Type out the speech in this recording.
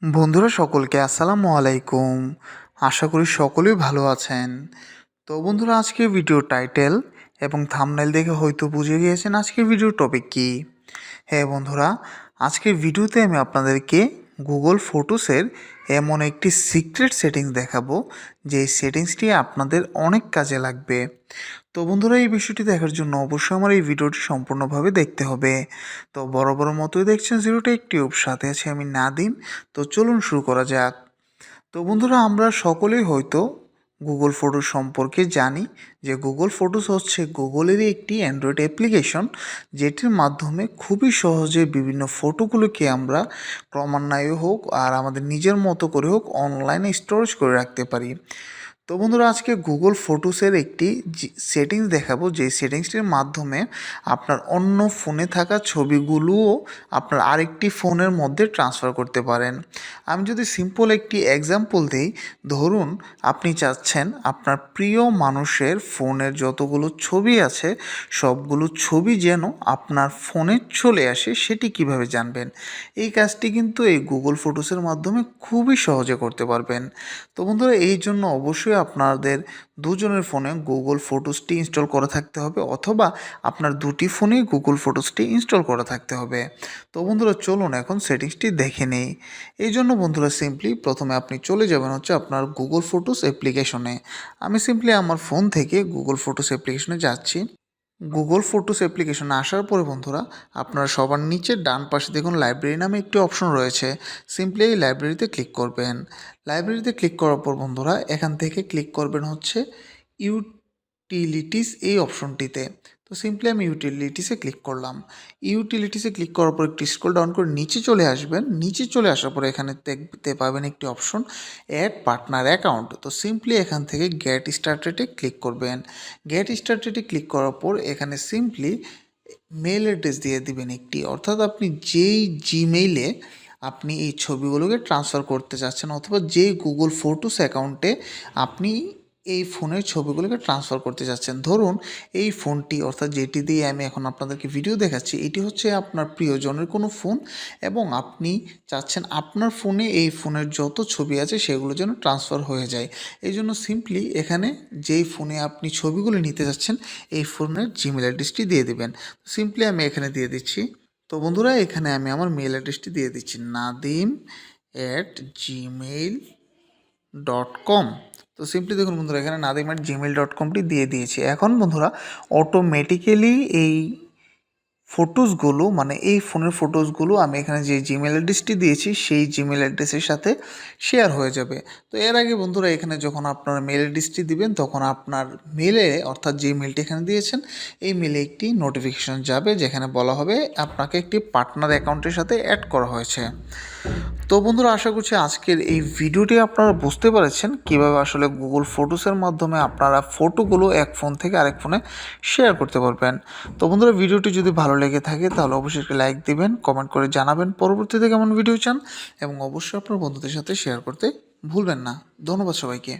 বন্ধুরা সকলকে আসসালামু আলাইকুম। আশা করি সকলেই ভালো আছেন। তো বন্ধুরা, আজকের ভিডিও টাইটেল এবং থাম্বনেল দেখে হয়তো বুঝে গিয়েছেন আজকের ভিডিওর টপিক কী। হ্যাঁ বন্ধুরা, আজকের ভিডিওতে আমি আপনাদেরকে গুগল ফটোসের এমন একটি সিক্রেট সেটিংস দেখাবো যে সেটিংসটি আপনাদের অনেক কাজে লাগবে। তো বন্ধুরা, এই বিষয়টি দেখার জন্য অবশ্যই আমার এই ভিডিওটি সম্পূর্ণভাবে দেখতে হবে। তো বড় মতোই দেখছেন জিরো টেক টিউব, সাথে আছে আমি নাদিম। তো চলুন শুরু করা যাক। তো বন্ধুরা, আমরা সকলেই হয়তো গুগল ফটোস সম্পর্কে জানি যে গুগল ফটোস হচ্ছে গুগলেরই একটি অ্যান্ড্রয়েড অ্যাপ্লিকেশন, যেটির মাধ্যমে খুবই সহজে বিভিন্ন ফটোগুলোকে আমরা ক্রমান্বয়ে হোক আর আমাদের নিজের মতো করে হোক অনলাইনে স্টোরেজ করে রাখতে পারি। তো বন্ধুরা, আজকে গুগল ফটোসের একটি সেটিংস দেখাবো, যে সেটিংসটির মাধ্যমে আপনার অন্য ফোনে থাকা ছবিগুলোও আপনার আরেকটি ফোনের মধ্যে ট্রান্সফার করতে পারেন। আমি যদি সিম্পল একটি এক্সাম্পল দিই, ধরুন আপনি চাচ্ছেন আপনার প্রিয় মানুষের ফোনের যতগুলো ছবি আছে সবগুলো ছবি যেন আপনার ফোনে চলে আসে, সেটি কিভাবে জানবেন? এই কাজটি কিন্তু এই গুগল ফটোসের মাধ্যমে খুবই সহজে করতে পারবেন। তো বন্ধুরা, এই জন্য অবশ্যই আপনাদের দুজনের ফোনে গুগল ফটোসটি ইনস্টল করা থাকতে হবে, অথবা আপনার দুটি ফোনেই গুগল ফটোসটি ইনস্টল করা থাকতে হবে। তো বন্ধুরা, চলুন এখন সেটিংসটি দেখে নেই। এই জন্য বন্ধুরা, সিম্পলি প্রথমে আপনি চলে যাবেন হচ্ছে আপনার গুগল ফটোস অ্যাপ্লিকেশনে। আমি সিম্পলি আমার ফোন থেকে গুগল ফটোস অ্যাপ্লিকেশনে যাচ্ছি। গুগল ফটোস অ্যাপ্লিকেশনে আসার পরে বন্ধুরা, আপনারা সবার নিচে ডান পাশে দেখুন লাইব্রেরি নামে একটি অপশন রয়েছে। সিম্পলি এই লাইব্রেরিতে ক্লিক করবেন। লাইব্রেরিতে ক্লিক করার পর বন্ধুরা, এখান থেকে ক্লিক করবেন হচ্ছে ইউটিলিটিস এই অপশনটিতে। তো সিম্পলি আমি ইউটিলিটিসে ক্লিক করলাম। ইউটিলিটিসে ক্লিক করার পর একটু স্ক্রল ডাউন করে নিচে চলে আসবেন। নিচে চলে আসার পরে এখানে দেখতে পাবেন একটি অপশন অ্যাড পার্টনার অ্যাকাউন্ট। তো সিম্পলি এখান থেকে গেট স্টার্টেডে ক্লিক করবেন। গেট স্টার্টেডে ক্লিক করার পর এখানে সিম্পলি মেল অ্যাড্রেস দিয়ে দিবেন একটি, অর্থাৎ আপনি যেই জিমেইলে আপনি এই ছবিগুলোকে ট্রান্সফার করতে চাচ্ছেন, অথবা যেই গুগল ফটোস অ্যাকাউন্টে আপনি এই ফোনের ছবিগুলোকে ট্রান্সফার করতে চাচ্ছেন। ধরুন এই ফোনটি, অর্থাৎ যেটি দিয়ে আমি এখন আপনাদেরকে ভিডিও দেখাচ্ছি, এটি হচ্ছে আপনার প্রিয়জনের কোনো ফোন, এবং আপনি চাচ্ছেন আপনার ফোনে এই ফোনের যত ছবি আছে সেগুলো যেন ট্রান্সফার হয়ে যায়। এই জন্য সিম্পলি এখানে যেই ফোনে আপনি ছবিগুলো নিতে যাচ্ছেন এই ফোনের জিমেল অ্যাড্রেসটি দিয়ে দেবেন। সিম্পলি আমি এখানে দিয়ে দিচ্ছি। তো বন্ধুরা, এখানে আমি আমার মেল অ্যাড্রেসটি দিয়ে দিচ্ছি, nadim@gmail.com। তো সিম্পলি দেখুন বন্ধুরা, এখানে nadim@gmail.comটি দিয়ে দিয়েছি। এখন বন্ধুরা, অটোমেটিক্যালি এই ফটোসগুলো, মানে এই ফোনের ফটোসগুলো আমি এখানে যে জিমেল অ্যাড্রেসটি দিয়েছি সেই জিমেল অ্যাড্রেসের সাথে শেয়ার হয়ে যাবে। তো এর আগে বন্ধুরা, এখানে যখন আপনার মেল অ্যাড্রেসটি দিবেন তখন আপনার মেলে, অর্থাৎ যে মেলটি এখানে দিয়েছেন এই মেলে একটি নোটিফিকেশন যাবে, যেখানে বলা হবে আপনাকে একটি পার্টনার অ্যাকাউন্টের সাথে অ্যাড করা হয়েছে। তো বন্ধুরা, আশা করছি আজকের এই ভিডিওটি আপনারা বুঝতে পেরেছেন কীভাবে আসলে গুগল ফটোসের মাধ্যমে আপনারা ফটোগুলো এক ফোন থেকে আরেক ফোনে শেয়ার করতে পারবেন। তো বন্ধুরা, ভিডিওটি যদি ভালো লেগে থাকে তাহলে অবশ্যই একটা লাইক দিবেন, কমেন্ট করে জানাবেন পরবর্তীতে কেমন ভিডিও চান, এবং অবশ্যই আপনার বন্ধুদের সাথে শেয়ার করতে ভুলবেন না। ধন্যবাদ সবাইকে।